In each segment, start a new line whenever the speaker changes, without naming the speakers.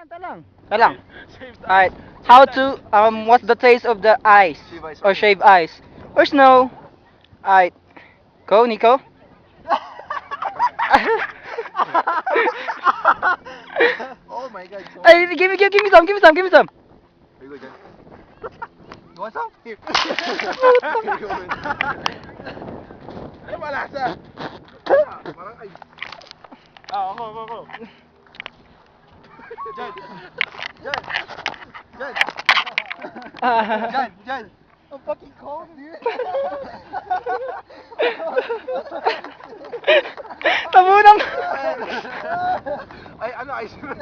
Talang. Alright. How to what's the taste of the ice or shaved ice or snow? Alright. Go, Nico.
Oh my god.
Hey, give me some, give me some, give me some.
Here you go, Jen. You want some? Here. Ano malasa? Parang ice. Ako. Jen. Jen. I'm fucking cold, dude.
Tabunan.
Ay, ano, ice cream?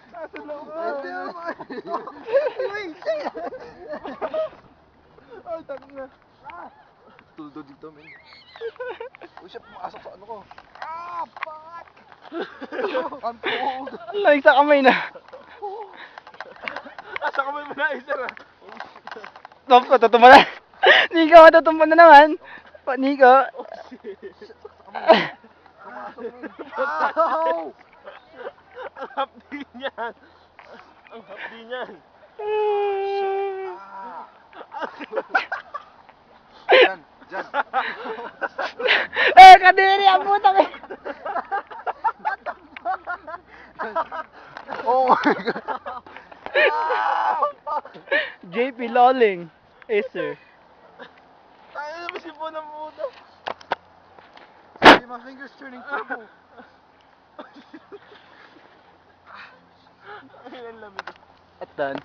Nasa loob ko. Ay, tangin na. Tuldo dito, men. Uy, siya pumasok sa ano ko. Ah, fuck! I'm cold.
Lamig sa kamay na.
Asa kamay mo na, Iser, ah.
Stop ko, tutumba na. Nico, matutumba na naman. Pa, Nico.
Ow!
Ang hapdi niyan. Ang hapdi niyan.
Jan.
Kadiri, ang putang eh.
Oh my god.
JP Lolling. Acer.
Tayo na masipo ng puto.
See, my finger's turning purple.
Ang lamig.
At done.